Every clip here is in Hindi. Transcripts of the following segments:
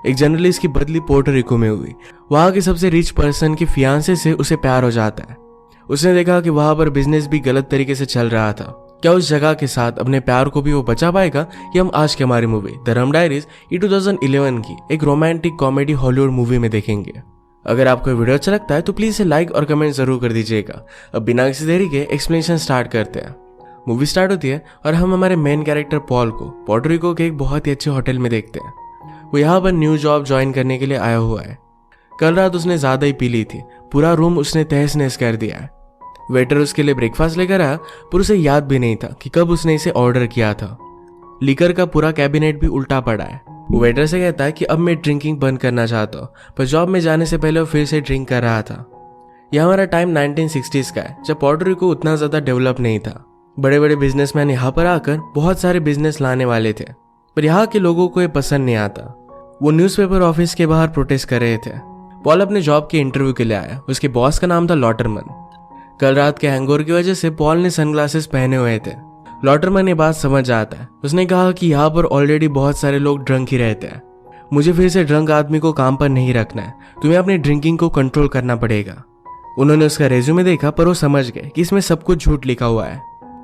एक जर्नलिस्ट की बदली पोर्टो रिको में हुई। वहां के सबसे रिच पर्सन के फियांसे से उसे प्यार हो जाता है। उसने देखा कि वहां पर बिजनेस भी गलत तरीके से चल रहा था। क्या उस जगह के साथ अपने प्यार को भी वो बचा पाएगा? ये हम आज की हमारी मूवी द रम डायरीज ये 2011 की एक रोमांटिक कॉमेडी हॉलीवुड मूवी में देखेंगे। अगर आपको वीडियो अच्छा लगता है तो प्लीज इसे लाइक और कमेंट जरूर कर दीजिएगा। अब बिना किसी देरी के एक्सप्लेनेशन स्टार्ट करते हैं। मूवी स्टार्ट होती है और हम हमारे मेन कैरेक्टर पॉल को पोर्टो रिको के एक बहुत ही अच्छे होटल में देखते हैं। वो यहाँ पर न्यू जॉब ज्वाइन करने के लिए आया हुआ है। कल रात उसने ज्यादा ही पी ली थी, पूरा रूम उसने तहस नहस कर दिया है। वेटर उसके लिए ब्रेकफास्ट लेकर आया पर उसे याद भी नहीं था कि कब उसने इसे ऑर्डर किया था। लिकर का पूरा कैबिनेट भी उल्टा पड़ा है। वो वेटर से कहता है कि अब मैं ड्रिंकिंग बंद करना चाहता हूँ, पर जॉब में जाने से पहले वो फिर से ड्रिंक कर रहा था। यह हमारा टाइम 1960s का है, जब पोर्टो रिको उतना ज्यादा डेवलप नहीं था। बड़े बड़े बिजनेसमैन यहाँ पर आकर बहुत सारे बिजनेस लाने वाले थे, पर यहाँ के लोगों को ये पसंद नहीं आता। वो न्यूज़पेपर ऑफिस के बाहर प्रोटेस्ट कर रहे थे। पॉल अपने जॉब के इंटरव्यू के लिए आया। उसके बॉस का नाम था लॉटरमन। कल रात के हैंगओवर की वजह से पॉल ने सनग्लासेस पहने हुए थे। लॉटरमन ये बात समझ आता है। उसने कहा कि यहाँ पर ऑलरेडी बहुत सारे लोग ड्रंक ही रहते हैं। मुझे फिर से ड्रंक आदमी को काम पर नहीं रखना है, तुम्हें अपनी ड्रिंकिंग को कंट्रोल करना पड़ेगा। उन्होंने उसका रेज्यूमे देखा पर वो समझ गए कि इसमें सब कुछ झूठ लिखा हुआ है।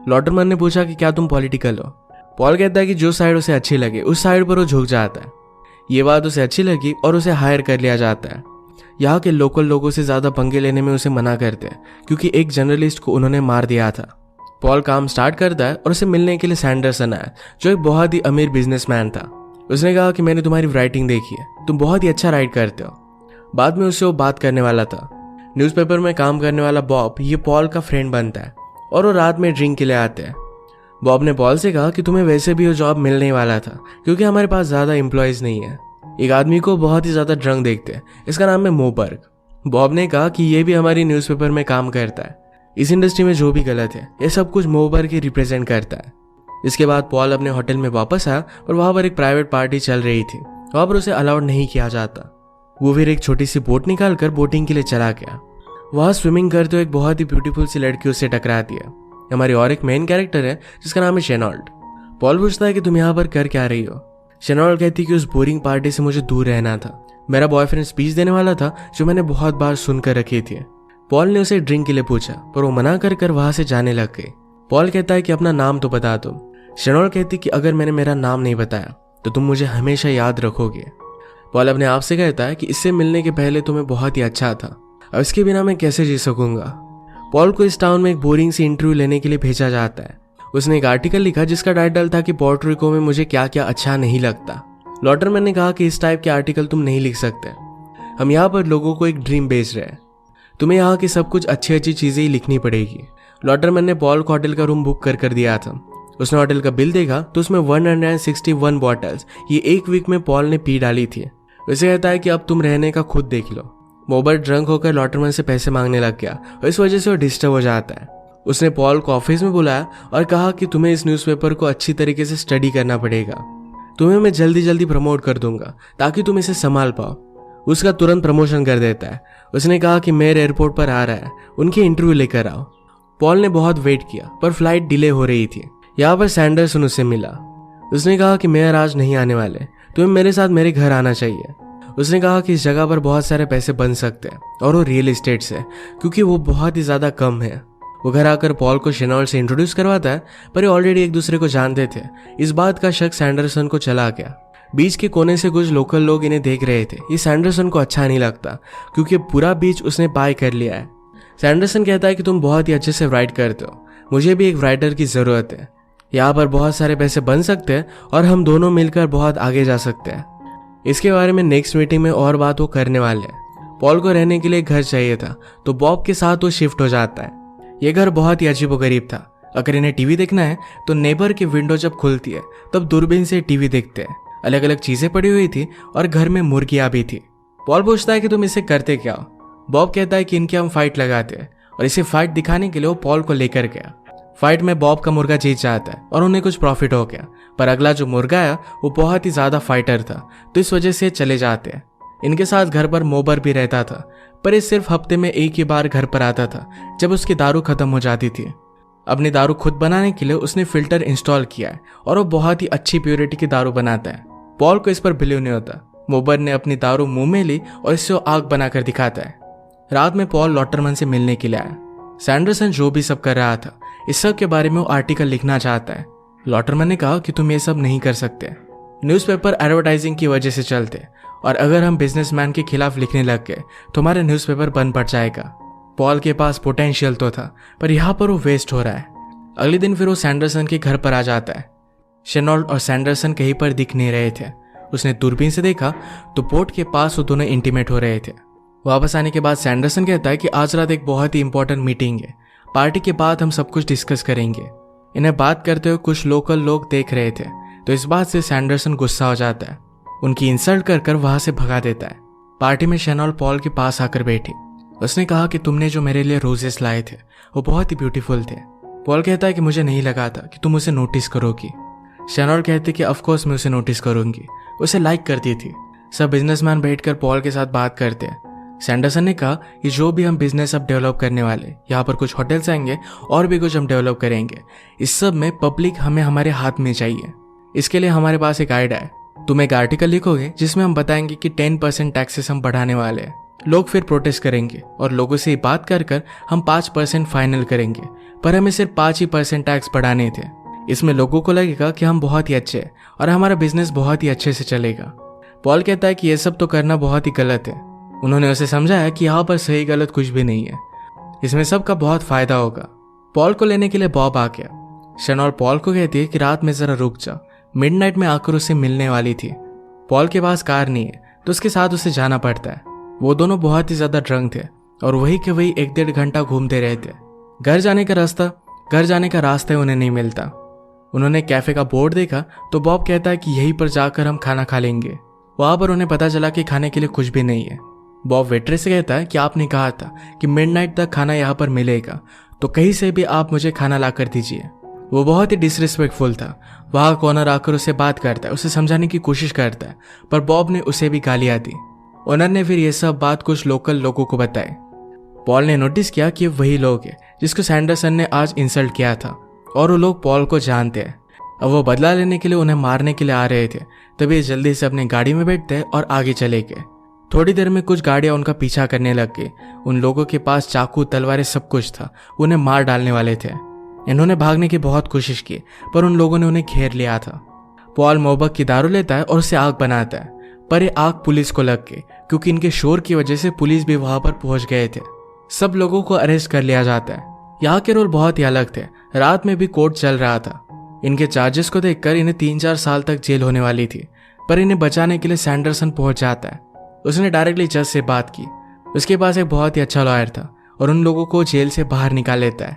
लॉटरमन ने पूछा कि क्या तुम पॉलिटिकल हो? पॉल कहता है कि जो साइड उसे अच्छी लगे उस साइड पर वो झुक जाता है। ये बात उसे अच्छी लगी और उसे हायर कर लिया जाता है। यहाँ के लोकल लोगों से ज्यादा पंगे लेने में उसे मना करते हैं क्योंकि एक जर्नलिस्ट को उन्होंने मार दिया था। पॉल काम स्टार्ट करता है और उसे मिलने के लिए सैंडरसन आया, जो एक बहुत ही अमीर बिजनेसमैन था। उसने कहा कि मैंने तुम्हारी राइटिंग देखी है, तुम बहुत ही अच्छा राइट करते हो। बाद में उससे वो बात करने वाला था। न्यूज़पेपर में काम करने वाला बॉब ये पॉल का फ्रेंड बनता है और वो रात में ड्रिंक के लिए आते हैं। बॉब ने पॉल से कहा कि तुम्हें वैसे भी वो जॉब मिलने वाला था क्योंकि हमारे पास ज्यादा एम्प्लॉयज नहीं है। एक आदमी को बहुत ही ज्यादा ड्रंक देखते हैं, इसका नाम है मोबर्ग। बॉब ने कहा कि ये भी हमारी न्यूज़पेपर में काम करता है। इस इंडस्ट्री में जो भी गलत है ये सब कुछ मोबर्ग ही रिप्रेजेंट करता है। इसके बाद पॉल अपने होटल में वापस आया और वहां पर एक प्राइवेट पार्टी चल रही थी। वहां पर उसे अलाउड नहीं किया जाता। वो फिर एक छोटी सी बोट निकालकर बोटिंग के लिए चला गया। वहां स्विमिंग करते हुए एक बहुत ही ब्यूटीफुल सी लड़की उससे टकराती है। हमारी और एक मेन कैरेक्टर है जिसका नाम है शेनॉल्ड। पॉल पूछता है कि तुम यहाँ पर कर क्या रही हो? शेनॉल्ड कहती कि उस बोरिंग पार्टी से मुझे दूर रहना था। मेरा बॉयफ्रेंड स्पीच देने वाला था जो मैंने बहुत बार सुनकर रखी थी। पॉल ने उसे ड्रिंक के लिए पूछा पर वो मना कर वहां से जाने लग गई। पॉल कहता है कि अपना नाम तो बता दो। शेनॉल्ड कहती कि अगर मैंने मेरा नाम नहीं बताया तो तुम मुझे हमेशा याद रखोगे। पॉल अपने आप से कहता है कि इससे मिलने के पहले तुम्हें बहुत ही अच्छा था, अब इसके बिना मैं कैसे जी सकूंगा। पॉल को इस टाउन में एक बोरिंग सी इंटरव्यू लेने के लिए भेजा जाता है। उसने एक आर्टिकल लिखा जिसका टाइटल था कि पोर्टो रिको में मुझे क्या क्या अच्छा नहीं लगता। लॉटरमैन ने कहा कि इस टाइप के आर्टिकल तुम नहीं लिख सकते, हम यहाँ पर लोगों को एक ड्रीम बेच रहे हैं, तुम्हें यहाँ की सब कुछ अच्छी अच्छी चीजें ही लिखनी पड़ेगी। लॉटरमैन ने पॉल को होटल का रूम बुक कर दिया था। उसने होटल का बिल देखा तो उसमें 161 बॉटल्स ये एक वीक में पॉल ने पी डाली थी। उसे कहता है कि अब तुम रहने का खुद देख लो। मोबर ड्रंक होकर लॉटरमैन से पैसे मांगने लग गया और इस वजह से वो डिस्टर्ब हो जाता है। उसने पॉल को ऑफिस में बुलाया और कहा कि तुम्हें इस न्यूज़पेपर को अच्छी तरीके से स्टडी करना पड़ेगा, तुम्हें मैं जल्दी जल्दी प्रमोट कर दूंगा ताकि तुम इसे संभाल पाओ। उसका तुरंत प्रमोशन कर देता है। उसने कहा कि मेयर एयरपोर्ट पर आ रहा है, उनकी इंटरव्यू लेकर आओ। पॉल ने बहुत वेट किया पर फ्लाइट डिले हो रही थी। यहाँ पर सैंडरसन उससे मिला। उसने कहा कि मेयर आज नहीं आने वाले, तुम्हें मेरे साथ मेरे घर आना चाहिए। उसने कहा कि इस जगह पर बहुत सारे पैसे बन सकते हैं और वो रियल एस्टेट से, क्योंकि वो बहुत ही ज्यादा कम है। वो घर आकर पॉल को शेनॉल्ड से इंट्रोड्यूस करवाता है पर ये ऑलरेडी एक दूसरे को जानते थे। इस बात का शक सैंडरसन को चला गया। बीच के कोने से कुछ लोकल लोग इन्हें देख रहे थे। ये सैंडरसन को अच्छा नहीं लगता क्योंकि पूरा बीच उसने बाय कर लिया है। सैंडरसन कहता है कि तुम बहुत ही अच्छे से राइट करते हो, मुझे भी एक राइटर की जरूरत है। यहाँ पर बहुत सारे पैसे बन सकते हैं और हम दोनों मिलकर बहुत आगे जा सकते हैं। इसके बारे में नेक्स्ट मीटिंग में और बात वो करने वाले हैं। पॉल को रहने के लिए घर चाहिए था तो बॉब के साथ वो शिफ्ट हो जाता है। ये घर बहुत ही अजीबोगरीब था। अगर इन्हें टीवी देखना है तो नेबर की विंडो जब खुलती है तब दूरबीन से टीवी देखते हैं। अलग अलग चीजें पड़ी हुई थी और घर में मुर्गियां भी थी। पॉल पूछता है कि तुम इसे करते क्या हो? बॉब कहता है कि इनकी हम फाइट लगाते हैं और इसे फाइट दिखाने के लिए वो पॉल को लेकर गया। फाइट में बॉब का मुर्गा जीत जाता है और उन्हें कुछ प्रॉफिट हो गया, पर अगला जो मुर्गा आया वो बहुत ही ज्यादा फाइटर था तो इस वजह से चले जाते हैं। इनके साथ घर पर मोबर भी रहता था पर ये सिर्फ हफ्ते में एक ही बार घर पर आता था जब उसकी दारू खत्म हो जाती थी। अपनी दारू खुद बनाने के लिए उसने फिल्टर इंस्टॉल किया है और वो बहुत ही अच्छी प्योरिटी की दारू बनाता है। पॉल को इस पर बिलीव नहीं होता। मोबर ने अपनी दारू मुंह में ली और इससे आग बनाकर दिखाता है। रात में पॉल लॉटरमैन से मिलने के लिए आया। सैंडरसन जो भी सब कर रहा था इस सब के बारे में वो आर्टिकल लिखना चाहता है। लॉटरमैन ने कहा कि तुम ये सब नहीं कर सकते, न्यूज़पेपर एडवर्टाइजिंग की वजह से चलते, और अगर हम बिजनेसमैन के खिलाफ लिखने लग गए तो हमारा न्यूज़पेपर बंद पड़ जाएगा। पॉल के पास पोटेंशियल तो था पर यहाँ पर वो वेस्ट हो रहा है। अगले दिन फिर वो सैंडरसन के घर पर आ जाता है। शेनॉल्ड और सैंडरसन कहीं पर दिख नहीं रहे थे। उसने दूरबीन से देखा तो बोट के पास वो दोनों इंटीमेट हो रहे थे। वापस आने के बाद सैंडरसन कहता है कि आज रात एक बहुत ही इंपॉर्टेंट मीटिंग है, पार्टी के बाद हम सब कुछ डिस्कस करेंगे। इन्हें बात करते हुए कुछ लोकल लोग देख रहे थे तो इस बात से सैंडरसन गुस्सा हो जाता है, उनकी इंसल्ट कर कर वहां से भगा देता है। पार्टी में शेनॉल्ड पॉल के पास आकर बैठी। उसने कहा कि तुमने जो मेरे लिए रोजेस लाए थे वो बहुत ही ब्यूटीफुल थे। पॉल कहता है कि मुझे नहीं लगा था कि तुम उसे नोटिस करोगी। शेनॉल्ड कहती कि ऑफ कोर्स मैं उसे नोटिस करूंगी, उसे लाइक करती थी। सब बिजनेसमैन बैठकर पॉल के साथ बात करते हैं। सैंडरसन ने कहा कि जो भी हम बिजनेस अब डेवलप करने वाले, यहाँ पर कुछ होटल्स आएंगे और भी कुछ हम डेवलप करेंगे, इस सब में पब्लिक हमें हमारे हाथ में चाहिए। इसके लिए हमारे पास एक आइडिया है, तुम एक आर्टिकल लिखोगे जिसमें हम बताएंगे कि 10% टैक्सेस हम बढ़ाने वाले हैं। लोग फिर प्रोटेस्ट करेंगे और लोगों से बात कर कर हम 5% फाइनल करेंगे, पर हमें सिर्फ 5% टैक्स बढ़ाने थे। इसमें लोगों को लगेगा कि हम बहुत ही अच्छे हैं और हमारा बिजनेस बहुत ही अच्छे से चलेगा। पॉल कहता है कि यह सब तो करना बहुत ही गलत है। उन्होंने उसे समझाया कि यहाँ पर सही गलत कुछ भी नहीं है, इसमें सबका बहुत फायदा होगा। पॉल को लेने के लिए बॉब आ गया। शेनॉल्ड पॉल को कहती है कि रात में जरा रुक जा, मिडनाइट में आकर उससे मिलने वाली थी। पॉल के पास कार नहीं है तो उसके साथ उसे जाना पड़ता है। वो दोनों बहुत ही ज्यादा ड्रंक थे और वही के वही 1-1.5 घंटा घूमते रहे थे। घर जाने का रास्ता उन्हें नहीं मिलता। उन्होंने कैफे का बोर्ड देखा तो बॉब कहता है कि यहीं पर जाकर हम खाना खा लेंगे। वहां पर उन्हें पता चला कि खाने के लिए कुछ भी नहीं है। बॉब वेट्रेस से कहता है कि आपने कहा था कि मिडनाइट तक खाना यहाँ पर मिलेगा, तो कहीं से भी आप मुझे खाना ला कर दीजिए। वो बहुत ही डिसरिस्पेक्टफुल था। वहां कॉर्नर आकर उसे बात करता है, उसे समझाने की कोशिश करता है, पर बॉब ने उसे भी गालियां दी। ओनर ने फिर ये सब बात कुछ लोकल लोगों को बताई। पॉल ने नोटिस किया कि वही लोग हैं जिसको सैंडरसन ने आज इंसल्ट किया था और वो लोग पॉल को जानते हैं। अब वो बदला लेने के लिए उन्हें मारने के लिए आ रहे थे। तभी ये जल्दी से अपनी गाड़ी में बैठते हैं और आगे चले गए। थोड़ी देर में कुछ गाड़ियां उनका पीछा करने लग गई। उन लोगों के पास चाकू, तलवारें, सब कुछ था। उन्हें मार डालने वाले थे। इन्होंने भागने की बहुत कोशिश की पर उन लोगों ने उन्हें घेर लिया था। पॉल मोबक की दारू लेता है और उसे आग बनाता है, पर ये आग पुलिस को लग गई क्योंकि इनके शोर की वजह से पुलिस भी वहां पर पहुंच गए थे। सब लोगों को अरेस्ट कर लिया जाता है। यहाँ के रोल बहुत ही अलग थे। रात में भी कोर्ट चल रहा था। इनके चार्जेस को देखकर इन्हें 3-4 साल तक जेल होने वाली थी, पर इन्हें बचाने के लिए सैंडरसन पहुंच जाता है। उसने डायरेक्टली जज से बात की। उसके पास एक बहुत ही अच्छा लॉयर था और उन लोगों को जेल से बाहर निकाल लेता है।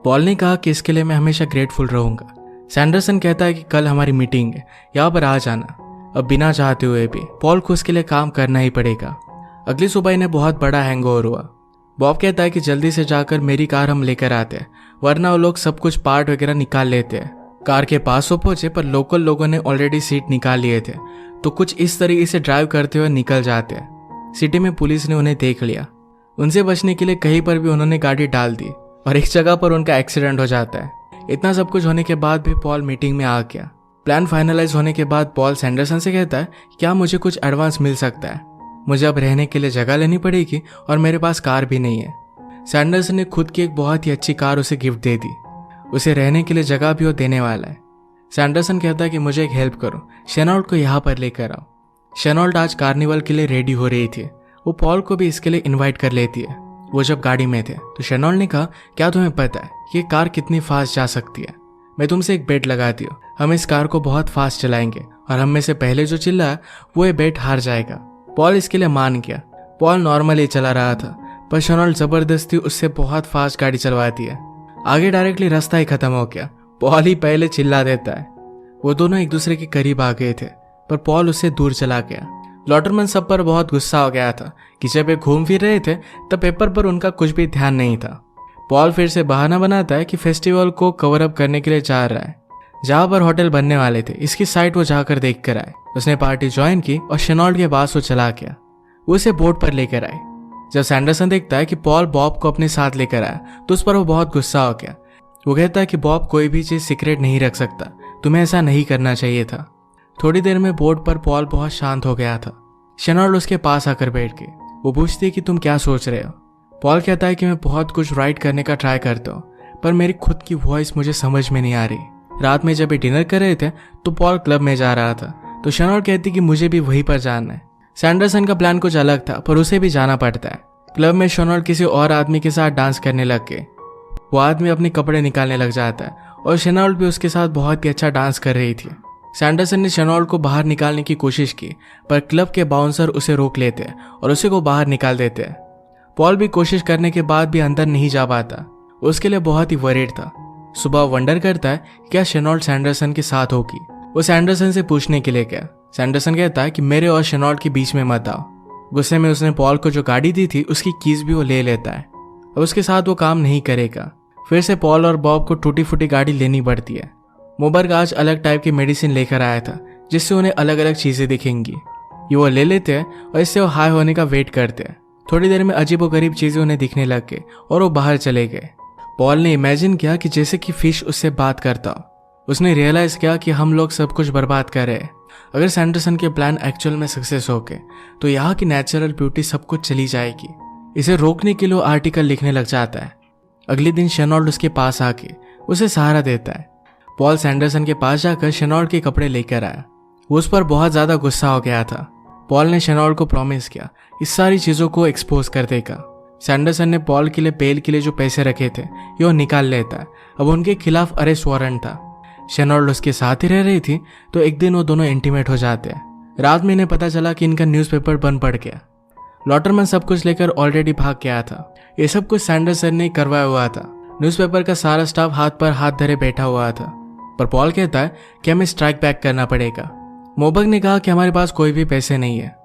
पॉल ने कहा कि इसके लिए मैं हमेशा ग्रेटफुल रहूंगा। सैंडरसन कहता है कि कल हमारी मीटिंग है, यहाँ पर आ जाना। अब बिना चाहते हुए भी पॉल को उसके लिए काम करना ही पड़ेगा। अगली सुबह इन्हें बहुत बड़ा हैंगओवर हुआ। बॉब कहता है कि जल्दी से जाकर मेरी कार हम लेकर आते हैं, वरना वो लोग सब कुछ पार्ट वगैरह निकाल लेते हैं। कार के पास वो पहुंचे पर लोकल लोगों ने ऑलरेडी सीट निकाल लिए थे, तो कुछ इस तरीके से ड्राइव करते हुए निकल जाते हैं। सिटी में पुलिस ने उन्हें देख लिया। उनसे बचने के लिए कहीं पर भी उन्होंने गाड़ी डाल दी और एक जगह पर उनका एक्सीडेंट हो जाता है। इतना सब कुछ होने के बाद भी पॉल मीटिंग में आ गया। प्लान फाइनलाइज होने के बाद पॉल सैंडरसन से कहता है क्या मुझे कुछ एडवांस मिल सकता है, मुझे अब रहने के लिए जगह लेनी पड़ेगी और मेरे पास कार भी नहीं है। सैंडरसन ने खुद की एक बहुत ही अच्छी कार उसे गिफ्ट दे दी। उसे रहने के लिए जगह भी वो देने वाला है। सैंडरसन कहता है कि मुझे एक हेल्प करो, शेनॉल्ड को यहाँ पर लेकर आओ। शेनॉल्ड आज कार्निवल के लिए रेडी हो रही थी। वो पॉल को भी इसके लिए इन्वाइट कर लेती है। वो जब गाड़ी में थे तो शेनॉल्ड ने कहा क्या तुम्हें पता है कि कार कितनी फास्ट जा सकती है? मैं तुमसे एक बेट लगाती हूँ, हम इस कार को बहुत फास्ट चलाएंगे और हम में से पहले जो चिल्लाया वो ये बेट हार जाएगा। पॉल इसके लिए मान गया। पॉल नॉर्मली चला रहा था पर शेनॉल्ड जबरदस्ती उससे बहुत फास्ट गाड़ी चलवाती है। आगे डायरेक्टली रास्ता ही खत्म हो गया। पॉल ही पहले चिल्ला देता है। वो दोनों एक दूसरे के करीब आ गए थे पर पॉल उससे दूर चला गया। लॉटरमैन सब पर बहुत गुस्सा हो गया था कि जब वे घूम फिर रहे थे तब पेपर पर उनका कुछ भी ध्यान नहीं था। पॉल फिर से बहाना बनाता है कि फेस्टिवल को कवर अप करने के लिए जा रहा है। जहां पर होटल बनने वाले थे इसकी साइट वो जाकर देख कर आए। उसने पार्टी ज्वाइन की और शेनॉल्ड के पास वो चला गया। वो उसे बोट पर लेकर आए। जब सैंडरसन देखता है कि पॉल बॉब को अपने साथ लेकर आया तो उस पर वो बहुत गुस्सा हो गया। वो कहता है कि बॉब कोई भी चीज सीक्रेट नहीं रख सकता, तुम्हें ऐसा नहीं करना चाहिए था। थोड़ी देर में बोर्ड पर पॉल बहुत शांत हो गया था। शेनॉल्ड उसके पास आकर बैठ गई। वो पूछती है कि तुम क्या सोच रहे हो। पॉल कहता है कि मैं बहुत कुछ राइट करने का ट्राई करता हूँ, पर मेरी खुद की वॉइस मुझे समझ में नहीं आ रही। रात में जब ये डिनर कर रहे थे तो पॉल क्लब में जा रहा था, तो शेनॉल्ड कहती कि मुझे भी वहीं पर जाना है। सैंडरसन का प्लान कुछ अलग था, पर उसे भी जाना पड़ता है। क्लब में शेनॉल्ड किसी और आदमी के साथ डांस करने लग गए। वो आदमी अपने कपड़े निकालने लग जाता है और शेनॉल्ड भी उसके साथ बहुत ही अच्छा डांस कर रही थी। सैंडरसन ने शेनॉल्ड को बाहर निकालने की कोशिश की, पर क्लब के बाउंसर उसे रोक लेते हैं और उसे को बाहर निकाल देते हैं। पॉल भी कोशिश करने के बाद भी अंदर नहीं जा पाता। उसके लिए बहुत ही वरीड था। सुबह वंडर करता है क्या शेनॉल्ड सैंडरसन के साथ होगी। वो सैंडरसन से पूछने के लिए गया। सैंडरसन कहता है कि मेरे और शेनॉल्ड के बीच में मत आओ। गुस्से में उसने पॉल को जो गाड़ी दी थी उसकी कीज भी वो ले लेता है। अब उसके साथ वो काम नहीं करेगा। फिर से पॉल और बॉब को टूटी फूटी गाड़ी लेनी पड़ती है। मोबर्ग आज अलग टाइप की मेडिसिन लेकर आया था, जिससे उन्हें अलग अलग चीजें दिखेंगी। ये वो ले लेते हैं और इससे वो हाई होने का वेट करते हैं। थोड़ी देर में अजीबोगरीब चीजें उन्हें दिखने लग गई और वो बाहर चले गए। पॉल ने इमेजिन किया कि जैसे कि फिश उससे बात करता हो। उसने रियलाइज किया कि हम लोग सब कुछ बर्बाद कर रहे हैं। अगर सैंडरसन के प्लान एक्चुअल में सक्सेस हो गए तो यहाँ की नेचुरल ब्यूटी सब कुछ चली जाएगी। इसे रोकने के लिए आर्टिकल लिखने लग जाता है। अगले दिन शेनॉल्ड उसके पास आके उसे सहारा देता है। पॉल सैंडरसन के पास जाकर शेनॉल्ड के कपड़े लेकर आया। वो उस पर बहुत ज्यादा गुस्सा हो गया था। पॉल ने शेनॉल्ड को प्रॉमिस किया इस सारी चीजों को एक्सपोज कर देगा। सैंडरसन ने पॉल के लिए बेल के लिए जो पैसे रखे थे ये वो निकाल लेता है। अब उनके खिलाफ अरेस्ट वारंट था। शेनॉल्ड उसके साथ ही रह रही थी, तो एक दिन वो दोनों इंटीमेट हो जाते हैं। रात में इन्हें पता चला कि इनका न्यूज़पेपर बंद पड़ गया। लॉटरमैन सब कुछ लेकर ऑलरेडी भाग गया था। ये सब कुछ सैंडरसन ने करवाया हुआ था। न्यूज़पेपर का सारा स्टाफ हाथ पर हाथ धरे बैठा हुआ था, पर पॉल कहता है कि हमें स्ट्राइक बैक करना पड़ेगा। मोबर्ग ने कहा कि हमारे पास कोई भी पैसे नहीं है।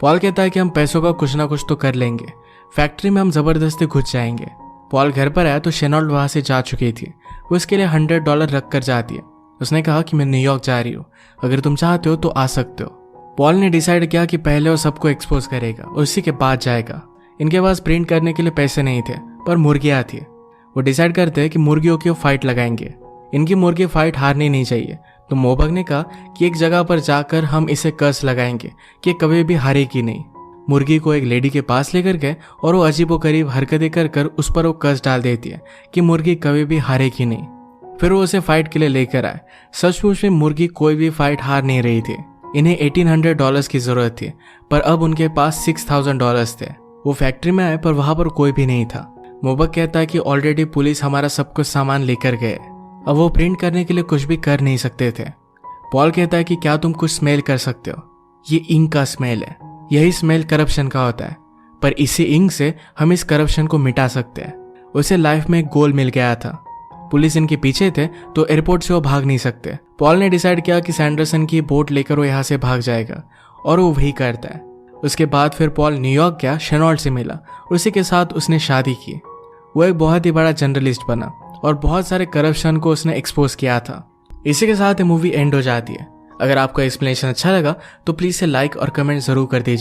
पॉल कहता है कि हम पैसों का कुछ ना कुछ तो कर लेंगे। फैक्ट्री में हम जबरदस्ती घुस जाएंगे। पॉल घर पर आया तो शेनॉल्ड वहां से जा चुकी थी। वो इसके लिए $100 रख कर जाती है। उसने कहा कि मैं न्यूयॉर्क जा रही हूँ, अगर तुम चाहते हो तो आ सकते हो। पॉल ने डिसाइड किया कि पहले वो सबको एक्सपोज करेगा और उसी के बाद जाएगा। इनके पास प्रिंट करने के लिए पैसे नहीं थे, पर मुर्गियाँ थी। वो डिसाइड करते हैं कि मुर्गियों की वो फाइट लगाएंगे। इनकी मुर्गी फाइट हारनी नहीं चाहिए। तो मोबर्ग ने कहा कि एक जगह पर जाकर हम इसे कर्स लगाएंगे कि कभी भी हारेगी नहीं। मुर्गी को एक लेडी के पास लेकर गए और वो अजीबोगरीब हरकतें कर कर उस पर वो कर्स डाल देती है कि मुर्गी कभी भी हारेगी नहीं। फिर वो उसे फाइट के लिए लेकर आए। सचमुच में मुर्गी कोई भी फाइट हार नहीं रही थी। इन्हें $1800 की जरूरत थी, पर अब उनके पास $6000 थे। वो फैक्ट्री में आए पर वहां पर कोई भी नहीं था। मोबर्ग कहता है कि ऑलरेडी पुलिस हमारा सब कुछ सामान लेकर गए, अब वो प्रिंट करने के लिए कुछ भी कर नहीं सकते थे। पॉल कहता है कि क्या तुम कुछ स्मेल कर सकते हो? ये इंक का स्मेल है। यही स्मेल करप्शन का होता है, पर इसी इंक से हम इस करप्शन को मिटा सकते हैं। उसे लाइफ में एक गोल मिल गया था। पुलिस इनके पीछे थे तो एयरपोर्ट से वो भाग नहीं सकते। पॉल ने डिसाइड किया कि सैंडरसन की बोट लेकर वो यहाँ से भाग जाएगा, और वो वही करता है। उसके बाद फिर पॉल न्यूयॉर्क गया, शेनॉल्ड से मिला, उसी के साथ उसने शादी की। वो एक बहुत ही बड़ा जर्नलिस्ट बना और बहुत सारे करप्शन को उसने एक्सपोज किया था। इसी के साथ ये मूवी एंड हो जाती है। अगर आपको एक्सप्लेनेशन अच्छा लगा तो प्लीज से लाइक और कमेंट जरूर कर दीजिए।